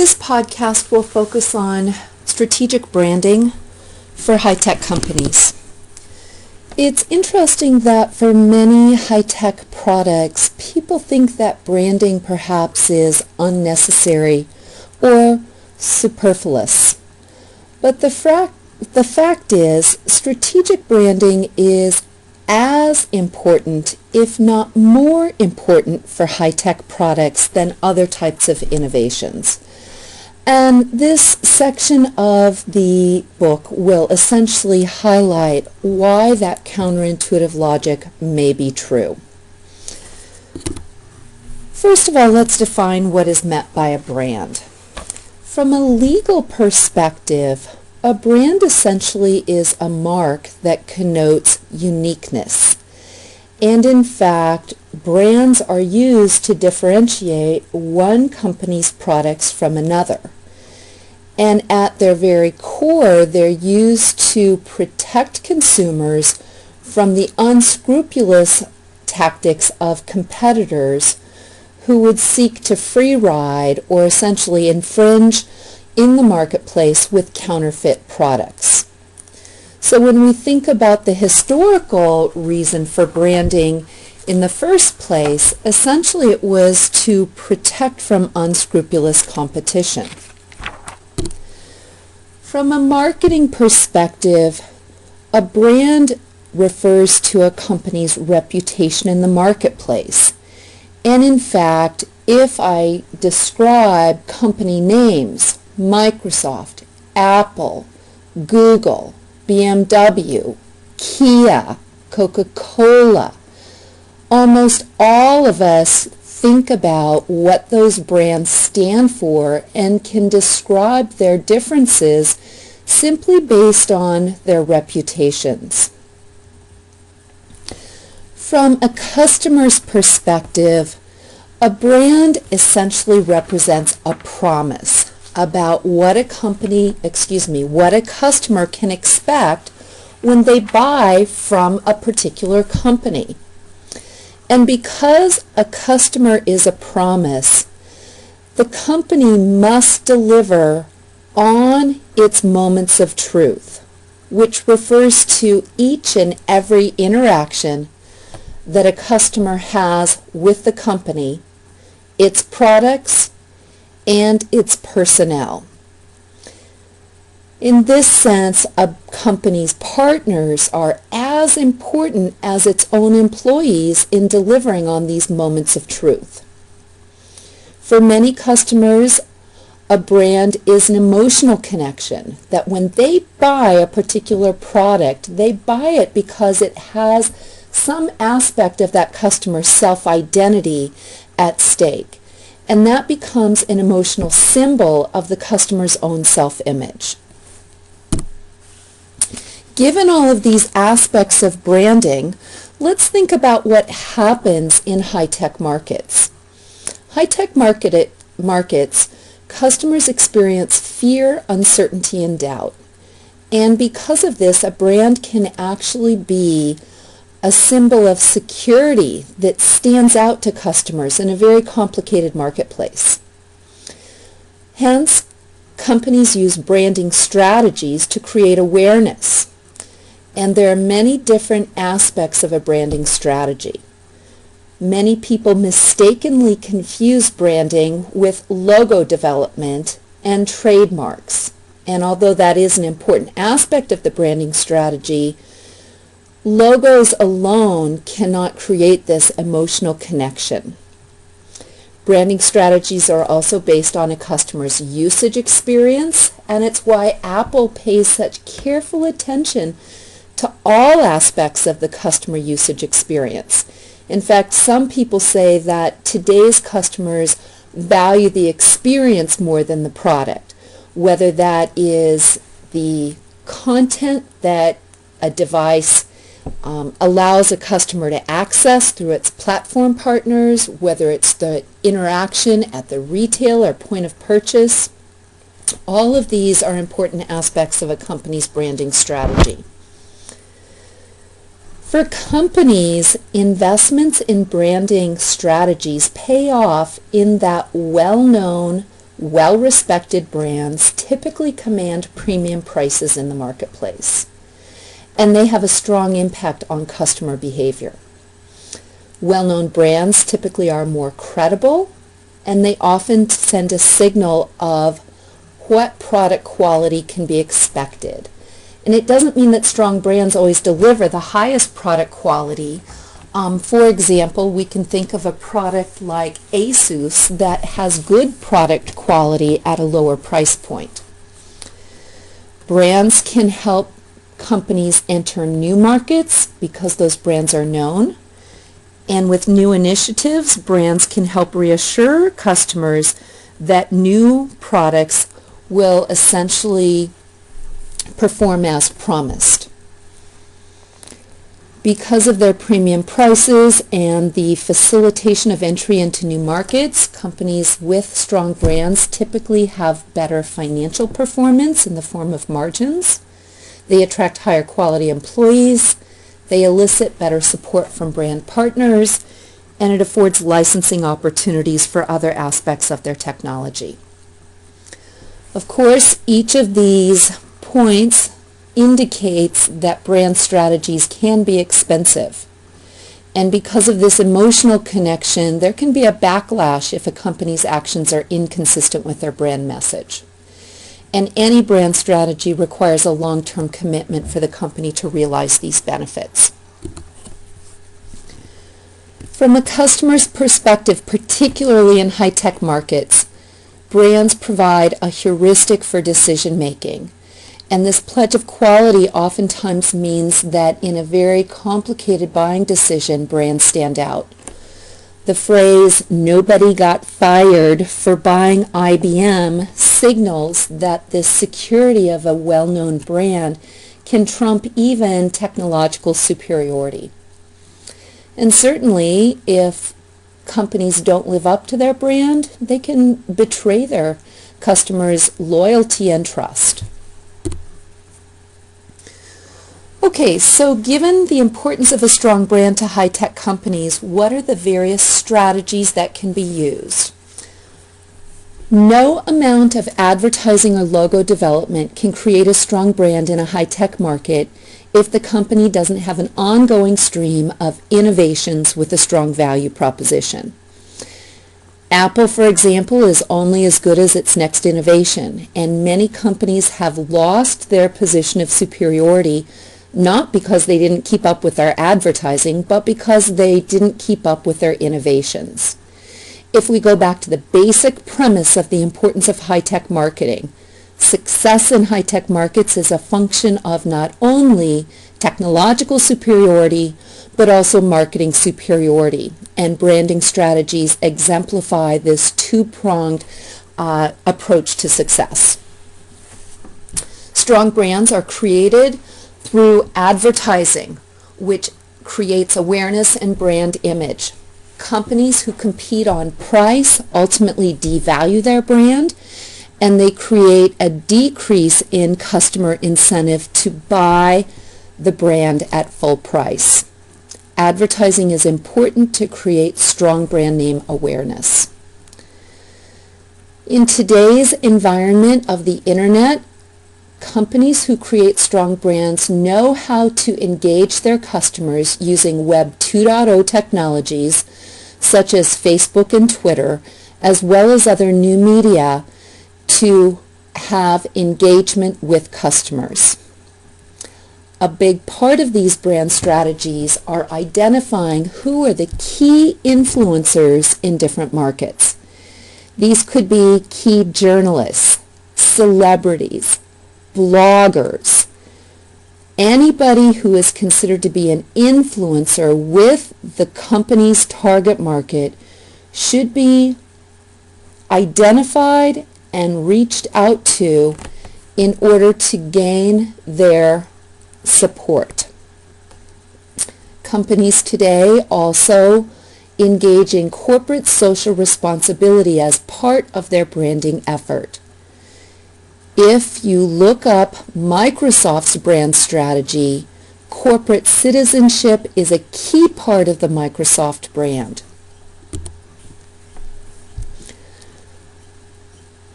This podcast will focus on strategic branding for high-tech companies. It's interesting that for many high-tech products, people think that branding perhaps is unnecessary or superfluous. But the fact is, strategic branding is as important, if not more important, for high-tech products than other types of innovations. And this section of the book will essentially highlight why that counterintuitive logic may be true. First of all, let's define what is meant by a brand. From a legal perspective, a brand essentially is a mark that connotes uniqueness. And in fact, brands are used to differentiate one company's products from another. And at their very core, they're used to protect consumers from the unscrupulous tactics of competitors who would seek to free ride or essentially infringe in the marketplace with counterfeit products. So when we think about the historical reason for branding in the first place, essentially it was to protect from unscrupulous competition. From a marketing perspective, a brand refers to a company's reputation in the marketplace. And in fact, if I describe company names, Microsoft, Apple, Google, BMW, Kia, Coca-Cola, almost all of us think about what those brands stand for and can describe their differences simply based on their reputations. From a customer's perspective, a brand essentially represents a promise about what a customer can expect when they buy from a particular company. And because a customer is a promise, the company must deliver on its moments of truth, which refers to each and every interaction that a customer has with the company, its products, and its personnel. In this sense, a company's partners are as important as its own employees in delivering on these moments of truth. For many customers, a brand is an emotional connection, that when they buy a particular product, they buy it because it has some aspect of that customer's self-identity at stake. And that becomes an emotional symbol of the customer's own self-image. Given all of these aspects of branding, let's think about what happens in high-tech markets. High-tech markets, customers experience fear, uncertainty, and doubt. And because of this, a brand can actually be a symbol of security that stands out to customers in a very complicated marketplace. Hence, companies use branding strategies to create awareness. And there are many different aspects of a branding strategy. Many people mistakenly confuse branding with logo development and trademarks. And although that is an important aspect of the branding strategy, logos alone cannot create this emotional connection. Branding strategies are also based on a customer's usage experience, and it's why Apple pays such careful attention to all aspects of the customer usage experience. In fact, some people say that today's customers value the experience more than the product, whether that is the content that a device allows a customer to access through its platform partners, whether it's the interaction at the retail or point of purchase. All of these are important aspects of a company's branding strategy. For companies, investments in branding strategies pay off in that well-known well-respected brands typically command premium prices in the marketplace, and they have a strong impact on customer behavior. Well-known brands typically are more credible, and they often send a signal of what product quality can be expected. And it doesn't mean that strong brands always deliver the highest product quality. For example, we can think of a product like ASUS that has good product quality at a lower price point. Brands can help companies enter new markets because those brands are known. And with new initiatives, brands can help reassure customers that new products will essentially perform as promised. Because of their premium prices and the facilitation of entry into new markets, companies with strong brands typically have better financial performance in the form of margins. They attract higher quality employees. They elicit better support from brand partners, and it affords licensing opportunities for other aspects of their technology. Of course, each of these points indicates that brand strategies can be expensive. And because of this emotional connection, there can be a backlash if a company's actions are inconsistent with their brand message. And any brand strategy requires a long-term commitment for the company to realize these benefits. From a customer's perspective, particularly in high-tech markets, brands provide a heuristic for decision-making. And this pledge of quality oftentimes means that in a very complicated buying decision, brands stand out. The phrase, "nobody got fired for buying IBM," signals that the security of a well-known brand can trump even technological superiority. And certainly, if companies don't live up to their brand, they can betray their customers' loyalty and trust. Okay, so given the importance of a strong brand to high-tech companies, what are the various strategies that can be used? No amount of advertising or logo development can create a strong brand in a high-tech market if the company doesn't have an ongoing stream of innovations with a strong value proposition. Apple, for example, is only as good as its next innovation, and many companies have lost their position of superiority not because they didn't keep up with their advertising, but because they didn't keep up with their innovations. If we go back to the basic premise of the importance of high-tech marketing, success in high-tech markets is a function of not only technological superiority, but also marketing superiority. And branding strategies exemplify this two-pronged approach to success. Strong brands are created through advertising, which creates awareness and brand image. Companies who compete on price ultimately devalue their brand, and they create a decrease in customer incentive to buy the brand at full price. Advertising is important to create strong brand name awareness. In today's environment of the internet, companies who create strong brands know how to engage their customers using Web 2.0 technologies such as Facebook and Twitter, as well as other new media, to have engagement with customers. A big part of these brand strategies are identifying who are the key influencers in different markets. These could be key journalists, celebrities, bloggers, anybody who is considered to be an influencer with the company's target market should be identified and reached out to in order to gain their support. Companies today also engage in corporate social responsibility as part of their branding effort. If you look up Microsoft's brand strategy, corporate citizenship is a key part of the Microsoft brand.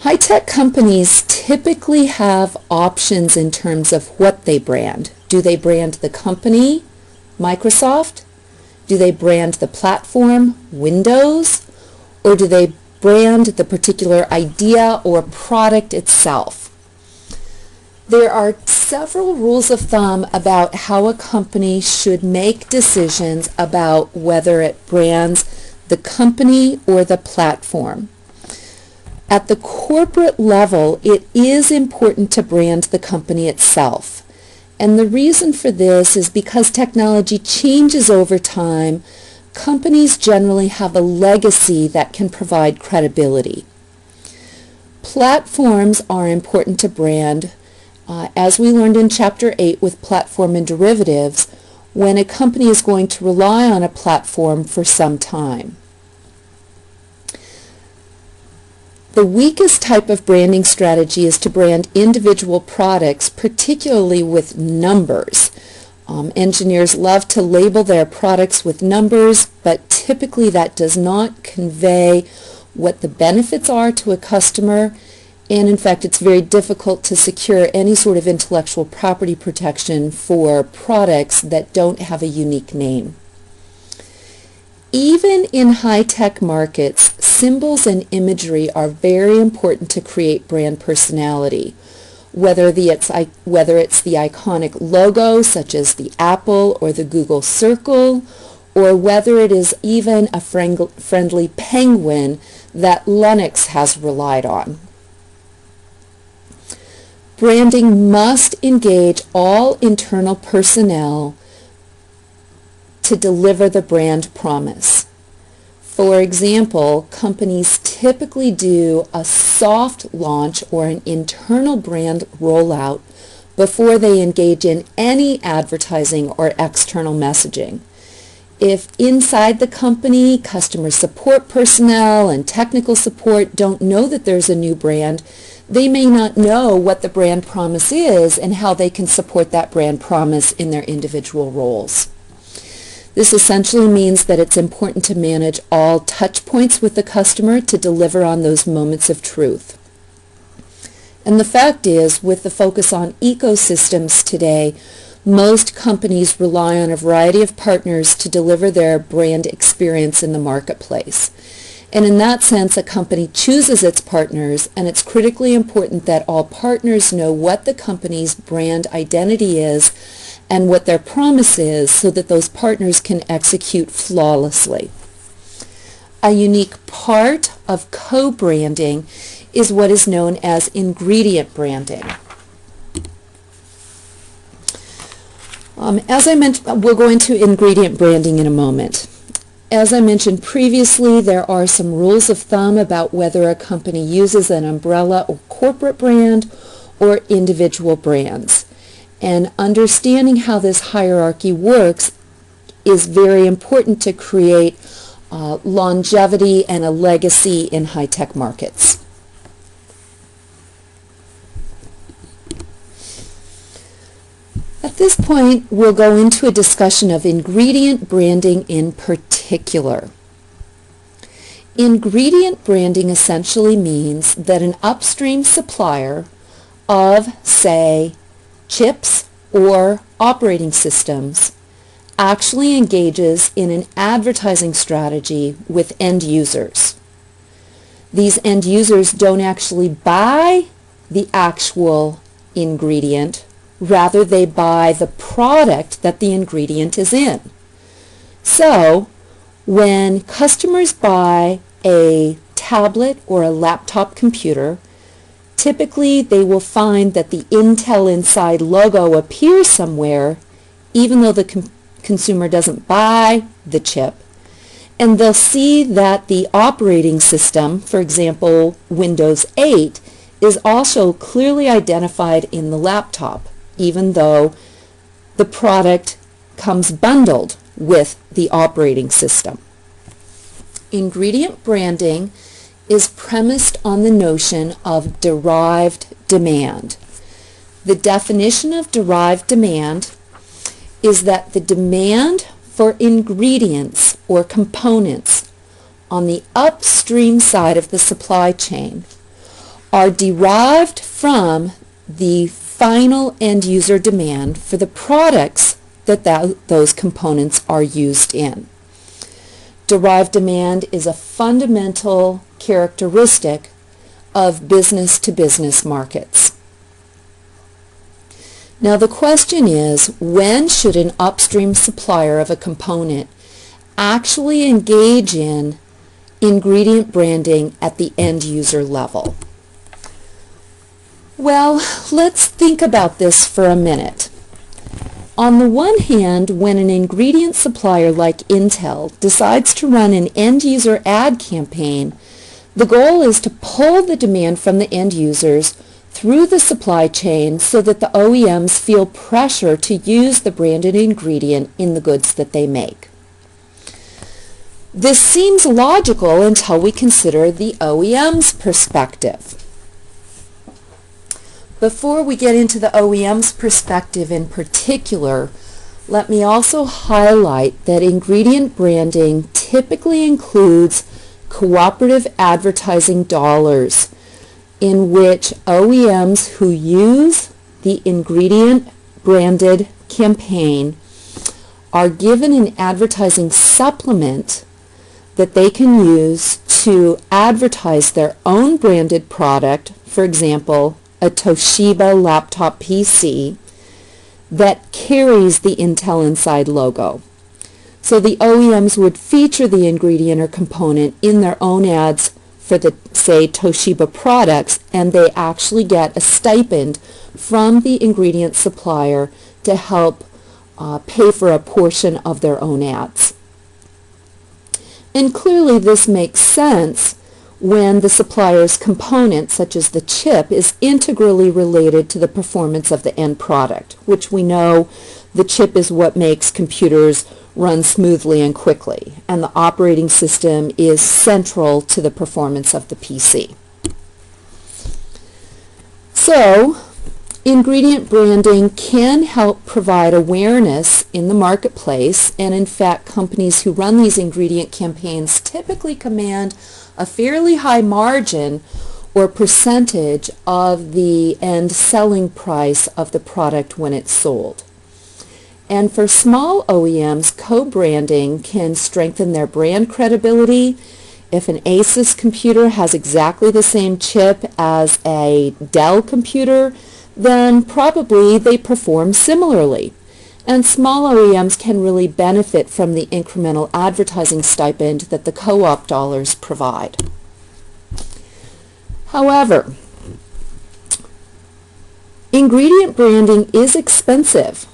High-tech companies typically have options in terms of what they brand. Do they brand the company, Microsoft? Do they brand the platform, Windows? Or do they brand the particular idea or product itself? There are several rules of thumb about how a company should make decisions about whether it brands the company or the platform. At the corporate level, it is important to brand the company itself. And the reason for this is because technology changes over time. Companies generally have a legacy that can provide credibility. Platforms are important to brand, as we learned in Chapter 8 with platform and derivatives, when a company is going to rely on a platform for some time. The weakest type of branding strategy is to brand individual products, particularly with numbers. Engineers love to label their products with numbers, but typically that does not convey what the benefits are to a customer, and in fact it's very difficult to secure any sort of intellectual property protection for products that don't have a unique name. Even in high-tech markets, symbols and imagery are very important to create brand personality. Whether it's the iconic logo, such as the Apple or the Google Circle, or whether it is even a friendly penguin that Linux has relied on. Branding must engage all internal personnel to deliver the brand promise. For example, companies typically do a soft launch or an internal brand rollout before they engage in any advertising or external messaging. If inside the company, customer support personnel and technical support don't know that there's a new brand, they may not know what the brand promise is and how they can support that brand promise in their individual roles. This essentially means that it's important to manage all touch points with the customer to deliver on those moments of truth. And the fact is, with the focus on ecosystems today, most companies rely on a variety of partners to deliver their brand experience in the marketplace. And in that sense, a company chooses its partners, and it's critically important that all partners know what the company's brand identity is and what their promise is so that those partners can execute flawlessly. A unique part of co-branding is what is known as ingredient branding. As I mentioned, we'll go into ingredient branding in a moment. As I mentioned previously, there are some rules of thumb about whether a company uses an umbrella or corporate brand or individual brands. And understanding how this hierarchy works is very important to create longevity and a legacy in high-tech markets. At this point, we'll go into a discussion of ingredient branding in particular. Ingredient branding essentially means that an upstream supplier of, say, chips or operating systems actually engages in an advertising strategy with end users. These end users don't actually buy the actual ingredient, rather they buy the product that the ingredient is in. So when customers buy a tablet or a laptop computer, typically they will find that the Intel Inside logo appears somewhere even though the consumer doesn't buy the chip, and they'll see that the operating system, for example Windows 8, is also clearly identified in the laptop, even though the product comes bundled with the operating system. Ingredient branding is premised on the notion of derived demand. The definition of derived demand is that the demand for ingredients or components on the upstream side of the supply chain are derived from the final end user demand for the products that those components are used in. Derived demand is a fundamental characteristic of business-to-business markets. Now the question is, when should an upstream supplier of a component actually engage in ingredient branding at the end user level? Well, let's think about this for a minute. On the one hand, when an ingredient supplier like Intel decides to run an end user ad campaign, the goal is to pull the demand from the end users through the supply chain so that the OEMs feel pressure to use the branded ingredient in the goods that they make. This seems logical until we consider the OEM's perspective. Before we get into the OEM's perspective in particular, let me also highlight that ingredient branding typically includes cooperative advertising dollars in which OEMs who use the ingredient branded campaign are given an advertising supplement that they can use to advertise their own branded product, for example, a Toshiba laptop PC that carries the Intel Inside logo. So the OEMs would feature the ingredient or component in their own ads for the, say, Toshiba products, and they actually get a stipend from the ingredient supplier to help pay for a portion of their own ads. And clearly this makes sense when the supplier's component, such as the chip, is integrally related to the performance of the end product, which we know the chip is what makes computers run smoothly and quickly, and the operating system is central to the performance of the PC. So, ingredient branding can help provide awareness in the marketplace, and in fact companies who run these ingredient campaigns typically command a fairly high margin or percentage of the end selling price of the product when it's sold. And for small OEMs, co-branding can strengthen their brand credibility. If an Asus computer has exactly the same chip as a Dell computer, then probably they perform similarly. And small OEMs can really benefit from the incremental advertising stipend that the co-op dollars provide. However, ingredient branding is expensive.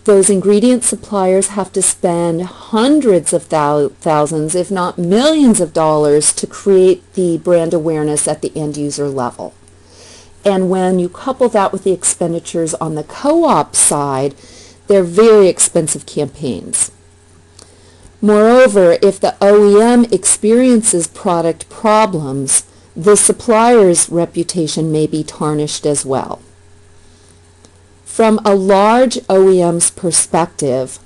Those ingredient suppliers have to spend hundreds of thousands, if not millions of dollars to create the brand awareness at the end user level. And when you couple that with the expenditures on the co-op side, they're very expensive campaigns. Moreover, if the OEM experiences product problems, the supplier's reputation may be tarnished as well. From a large OEM's perspective,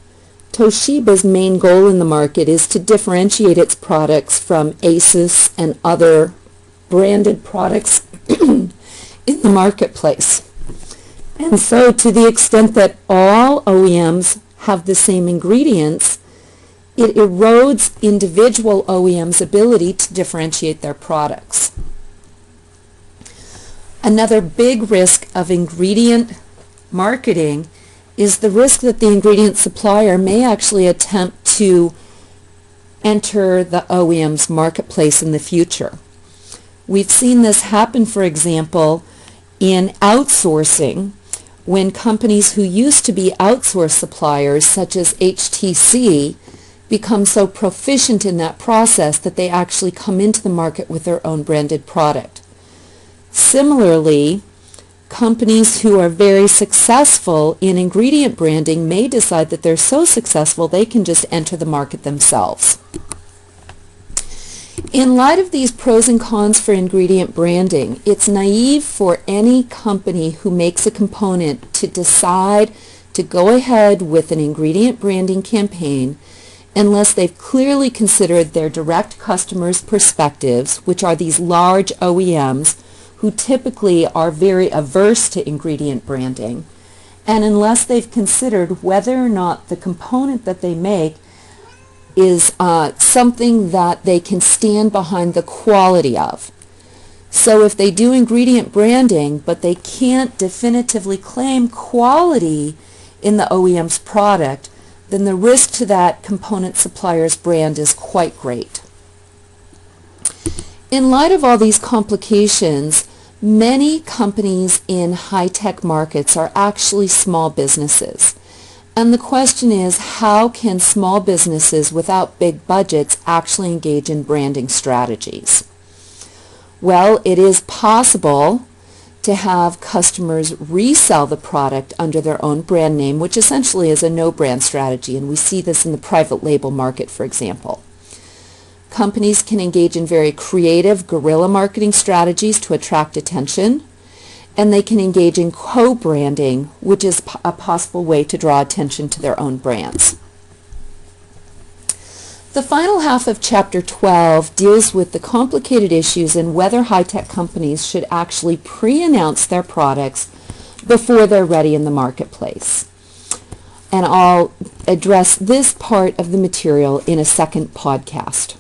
Toshiba's main goal in the market is to differentiate its products from Asus and other branded products in the marketplace. And so to the extent that all OEMs have the same ingredients, it erodes individual OEMs' ability to differentiate their products. Another big risk of ingredient marketing is the risk that the ingredient supplier may actually attempt to enter the OEM's marketplace in the future. We've seen this happen, for example, in outsourcing, when companies who used to be outsourced suppliers, such as HTC, become so proficient in that process that they actually come into the market with their own branded product. Similarly, companies who are very successful in ingredient branding may decide that they're so successful they can just enter the market themselves. In light of these pros and cons for ingredient branding, it's naive for any company who makes a component to decide to go ahead with an ingredient branding campaign unless they've clearly considered their direct customers' perspectives, which are these large OEMs who typically are very averse to ingredient branding, and unless they've considered whether or not the component that they make is something that they can stand behind the quality of. So if they do ingredient branding, but they can't definitively claim quality in the OEM's product, then the risk to that component supplier's brand is quite great. In light of all these complications, many companies in high-tech markets are actually small businesses. And the question is, how can small businesses without big budgets actually engage in branding strategies? Well, it is possible to have customers resell the product under their own brand name, which essentially is a no-brand strategy, and we see this in the private label market, for example. Companies can engage in very creative guerrilla marketing strategies to attract attention, and they can engage in co-branding, which is a possible way to draw attention to their own brands. The final half of Chapter 12 deals with the complicated issues in whether high-tech companies should actually pre-announce their products before they're ready in the marketplace. And I'll address this part of the material in a second podcast.